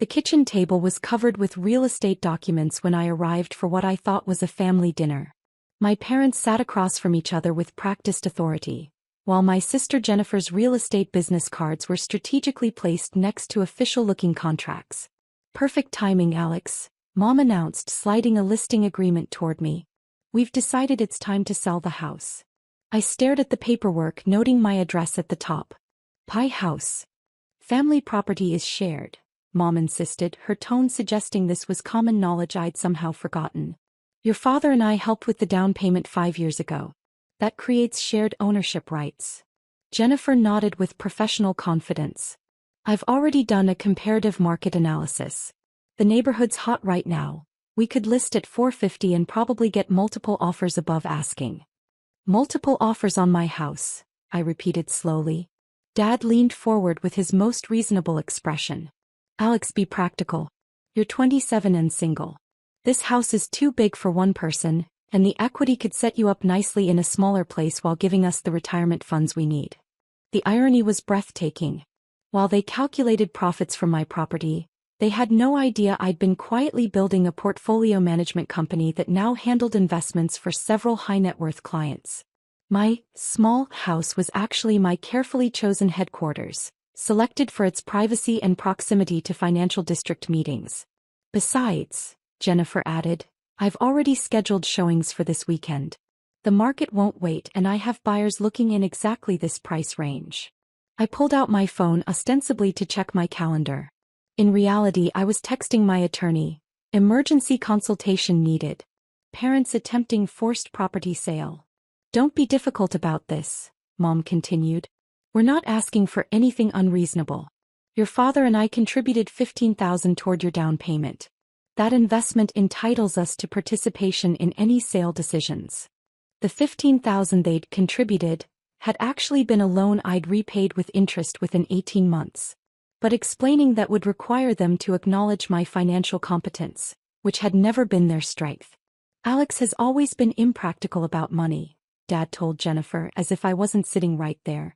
The kitchen table was covered with real estate documents when I arrived for what I thought was a family dinner. My parents sat across from each other with practiced authority, while my sister Jennifer's real estate business cards were strategically placed next to official-looking contracts. "Perfect timing, Alex," Mom announced, sliding a listing agreement toward me. "We've decided it's time to sell the house." I stared at the paperwork, noting my address at the top. Pie House. "Family property is shared," Mom insisted, her tone suggesting this was common knowledge I'd somehow forgotten. "Your father and I helped with the down payment 5 years ago. That creates shared ownership rights." Jennifer nodded with professional confidence. "I've already done a comparative market analysis. The neighborhood's hot right now. We could list at $450 and probably get multiple offers above asking." "Multiple offers on my house," I repeated slowly. Dad leaned forward with his most reasonable expression. "Alex, be practical. You're 27 and single. This house is too big for one person, and the equity could set you up nicely in a smaller place while giving us the retirement funds we need." The irony was breathtaking. While they calculated profits from my property, they had no idea I'd been quietly building a portfolio management company that now handled investments for several high-net-worth clients. My small house was actually my carefully chosen headquarters, selected for its privacy and proximity to financial district meetings. "Besides," Jennifer added, "I've already scheduled showings for this weekend. The market won't wait, and I have buyers looking in exactly this price range." I pulled out my phone ostensibly to check my calendar. In reality, I was texting my attorney. "Emergency consultation needed. Parents attempting forced property sale." "Don't be difficult about this," Mom continued. "We're not asking for anything unreasonable. Your father and I contributed $15,000 toward your down payment. That investment entitles us to participation in any sale decisions." The $15,000 they'd contributed had actually been a loan I'd repaid with interest within 18 months. But explaining that would require them to acknowledge my financial competence, which had never been their strength. "Alex has always been impractical about money," Dad told Jennifer, as if I wasn't sitting right there.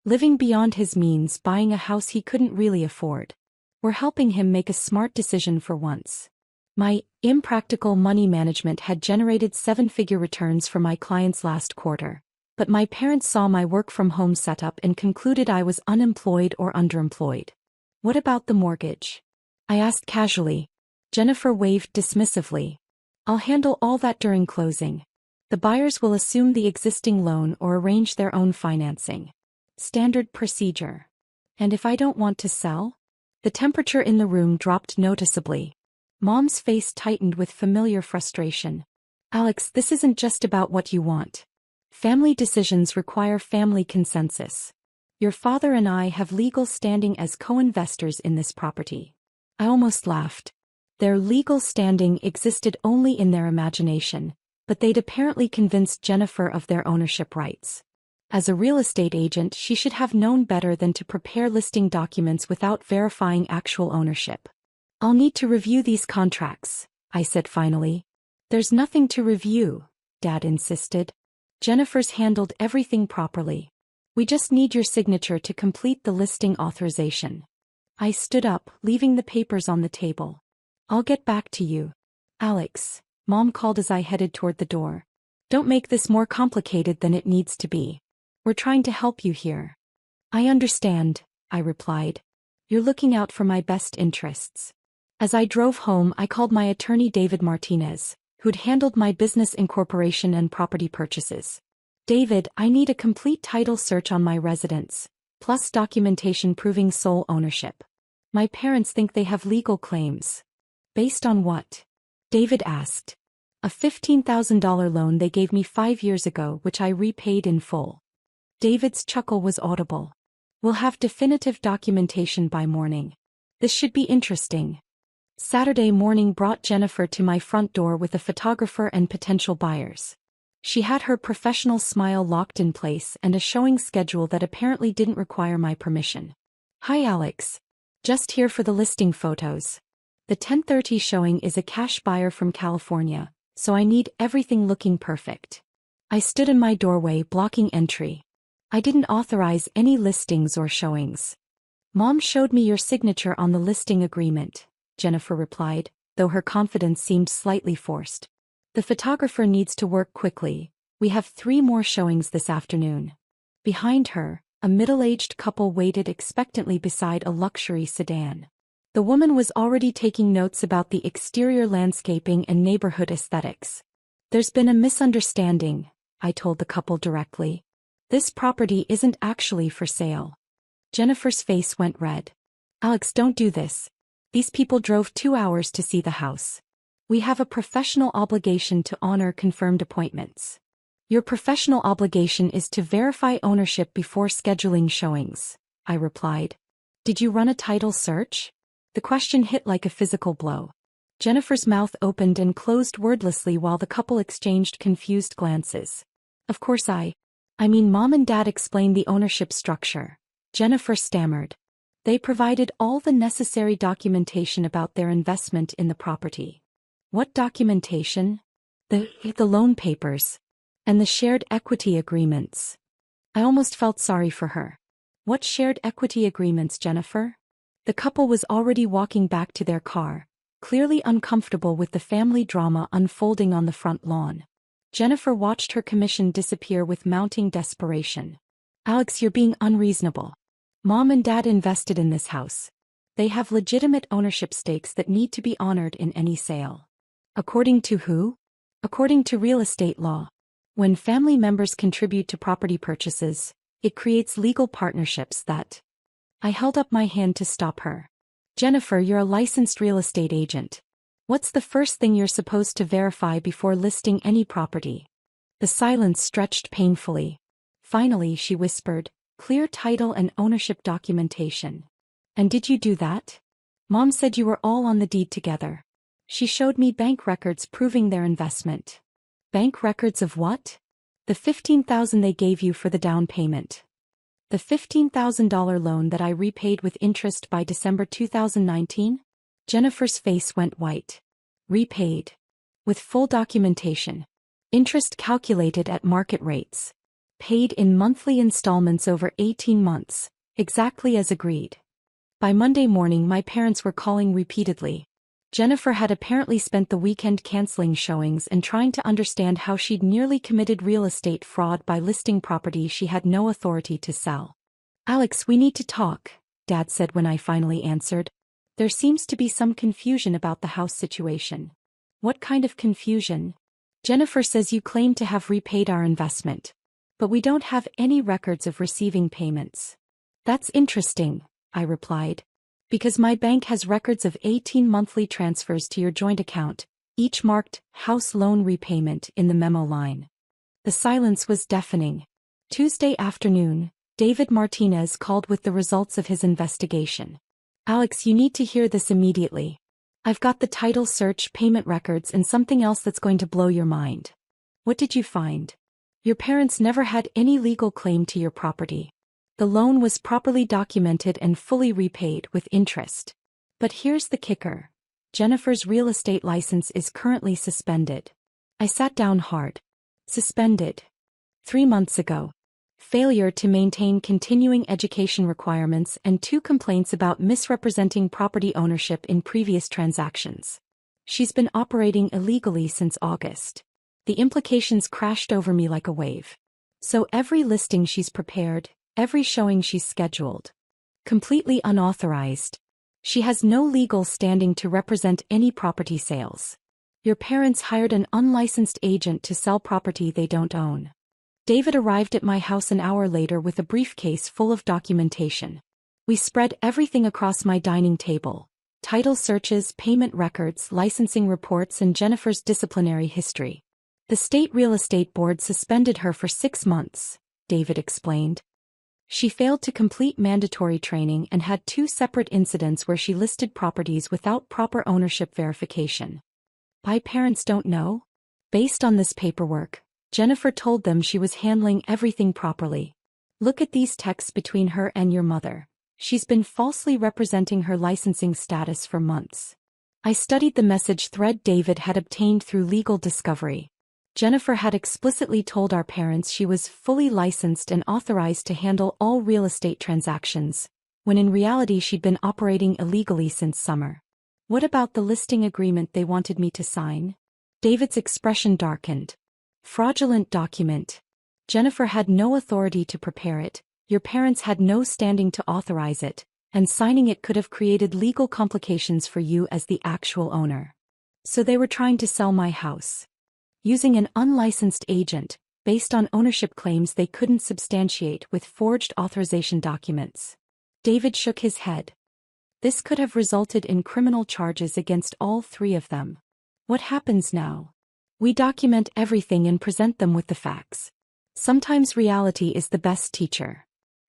"Living beyond his means, buying a house he couldn't really afford. We're helping him make a smart decision for once." My impractical money management had generated 7-figure returns for my clients last quarter, but my parents saw my work-from-home setup and concluded I was unemployed or underemployed. "What about the mortgage?" I asked casually. Jennifer waved dismissively. "I'll handle all that during closing. The buyers will assume the existing loan or arrange their own financing. Standard procedure." "And if I don't want to sell?" The temperature in the room dropped noticeably. Mom's face tightened with familiar frustration. "Alex, this isn't just about what you want. Family decisions require family consensus. Your father and I have legal standing as co-investors in this property." I almost laughed. Their legal standing existed only in their imagination, but they'd apparently convinced Jennifer of their ownership rights. As a real estate agent, she should have known better than to prepare listing documents without verifying actual ownership. "I'll need to review these contracts," I said finally. "There's nothing to review," Dad insisted. "Jennifer's handled everything properly. We just need your signature to complete the listing authorization." I stood up, leaving the papers on the table. "I'll get back to you." "Alex," Mom called as I headed toward the door. "Don't make this more complicated than it needs to be. We're trying to help you here." "I understand," I replied. "You're looking out for my best interests." As I drove home, I called my attorney David Martinez, who'd handled my business incorporation and property purchases. "David, I need a complete title search on my residence, plus documentation proving sole ownership. My parents think they have legal claims." "Based on what?" David asked. "A $15,000 loan they gave me 5 years ago, which I repaid in full." David's chuckle was audible. "We'll have definitive documentation by morning. This should be interesting." Saturday morning brought Jennifer to my front door with a photographer and potential buyers. She had her professional smile locked in place and a showing schedule that apparently didn't require my permission. "Hi Alex. Just here for the listing photos. The 10:30 showing is a cash buyer from California, so I need everything looking perfect." I stood in my doorway blocking entry. "I didn't authorize any listings or showings." "Mom showed me your signature on the listing agreement," Jennifer replied, though her confidence seemed slightly forced. The photographer needs to work quickly. We have 3 more showings this afternoon. Behind her, a middle-aged couple waited expectantly beside a luxury sedan. The woman was already taking notes about the exterior landscaping and neighborhood aesthetics. There's been a misunderstanding, I told the couple directly. This property isn't actually for sale. Jennifer's face went red. Alex, don't do this. These people drove 2 hours to see the house. We have a professional obligation to honor confirmed appointments. Your professional obligation is to verify ownership before scheduling showings, I replied. Did you run a title search? The question hit like a physical blow. Jennifer's mouth opened and closed wordlessly while the couple exchanged confused glances. Of course I mean Mom and Dad explained the ownership structure. Jennifer stammered. They provided all the necessary documentation about their investment in the property. What documentation? The loan papers. And the shared equity agreements. I almost felt sorry for her. What shared equity agreements, Jennifer? The couple was already walking back to their car, clearly uncomfortable with the family drama unfolding on the front lawn. Jennifer watched her commission disappear with mounting desperation. Alex, you're being unreasonable. Mom and Dad invested in this house. They have legitimate ownership stakes that need to be honored in any sale. According to who? According to real estate law. When family members contribute to property purchases, it creates legal partnerships that... I held up my hand to stop her. Jennifer, you're a licensed real estate agent. What's the first thing you're supposed to verify before listing any property? The silence stretched painfully. Finally, she whispered, clear title and ownership documentation. And did you do that? Mom said you were all on the deed together. She showed me bank records proving their investment. Bank records of what? The $15,000 they gave you for the down payment. The $15,000 loan that I repaid with interest by December 2019? Jennifer's face went white. Repaid. With full documentation. Interest calculated at market rates. Paid in monthly installments over 18 months, exactly as agreed. By Monday morning my parents were calling repeatedly. Jennifer had apparently spent the weekend canceling showings and trying to understand how she'd nearly committed real estate fraud by listing property she had no authority to sell. Alex, we need to talk, Dad said when I finally answered. There seems to be some confusion about the house situation. What kind of confusion? Jennifer says you claim to have repaid our investment. But we don't have any records of receiving payments. That's interesting, I replied. Because my bank has records of 18 monthly transfers to your joint account, each marked house loan repayment in the memo line. The silence was deafening. Tuesday afternoon, David Martinez called with the results of his investigation. Alex, you need to hear this immediately. I've got the title search, payment records, and something else that's going to blow your mind. What did you find? Your parents never had any legal claim to your property. The loan was properly documented and fully repaid with interest. But here's the kicker. Jennifer's real estate license is currently suspended. I sat down hard. Suspended. 3 months ago. Failure to maintain continuing education requirements and 2 complaints about misrepresenting property ownership in previous transactions. She's been operating illegally since August. The implications crashed over me like a wave. So every listing she's prepared, every showing she's scheduled. Completely unauthorized. She has no legal standing to represent any property sales. Your parents hired an unlicensed agent to sell property they don't own. David arrived at my house an hour later with a briefcase full of documentation. We spread everything across my dining table. Title searches, payment records, licensing reports, and Jennifer's disciplinary history. The state real estate board suspended her for 6 months, David explained. She failed to complete mandatory training and had 2 separate incidents where she listed properties without proper ownership verification. My parents don't know? Based on this paperwork, Jennifer told them she was handling everything properly. Look at these texts between her and your mother. She's been falsely representing her licensing status for months. I studied the message thread David had obtained through legal discovery. Jennifer had explicitly told our parents she was fully licensed and authorized to handle all real estate transactions, when in reality she'd been operating illegally since summer. What about the listing agreement they wanted me to sign? David's expression darkened. Fraudulent document. Jennifer had no authority to prepare it, your parents had no standing to authorize it, and signing it could have created legal complications for you as the actual owner. So they were trying to sell my house. Using an unlicensed agent, based on ownership claims they couldn't substantiate with forged authorization documents. David shook his head. This could have resulted in criminal charges against all three of them. What happens now? We document everything and present them with the facts. Sometimes reality is the best teacher.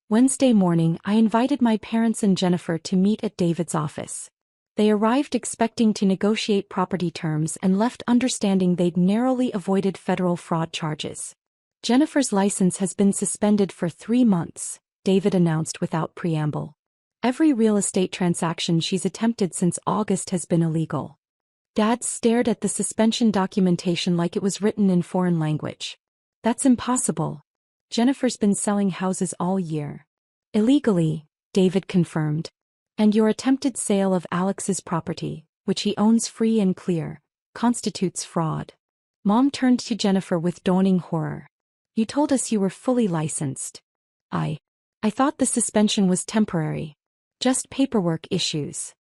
Wednesday morning, I invited my parents and Jennifer to meet at David's office. They arrived expecting to negotiate property terms and left understanding they'd narrowly avoided federal fraud charges. Jennifer's license has been suspended for 3 months, David announced without preamble. Every real estate transaction she's attempted since August has been illegal. Dad stared at the suspension documentation like it was written in foreign language. That's impossible. Jennifer's been selling houses all year. Illegally, David confirmed. And your attempted sale of Alex's property, which he owns free and clear, constitutes fraud. Mom turned to Jennifer with dawning horror. You told us you were fully licensed. I thought the suspension was temporary. Just paperwork issues.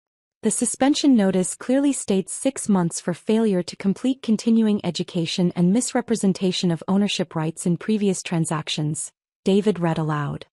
The suspension notice clearly states 6 months for failure to complete continuing education and misrepresentation of ownership rights in previous transactions, David read aloud.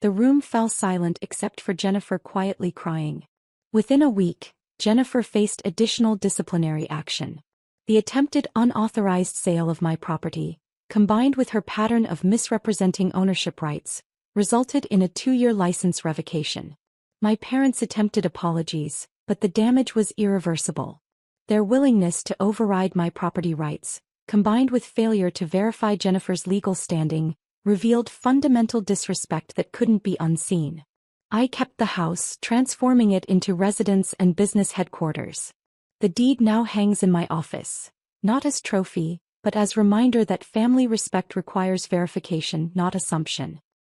The room fell silent except for Jennifer quietly crying. Within a week, Jennifer faced additional disciplinary action. The attempted unauthorized sale of my property, combined with her pattern of misrepresenting ownership rights, resulted in a 2-year license revocation. My parents attempted apologies, but the damage was irreversible. Their willingness to override my property rights, combined with failure to verify Jennifer's legal standing, revealed fundamental disrespect that couldn't be unseen. I kept the house, transforming it into residence and business headquarters. The deed now hangs in my office, not as trophy, but as reminder that family respect requires verification, not assumption.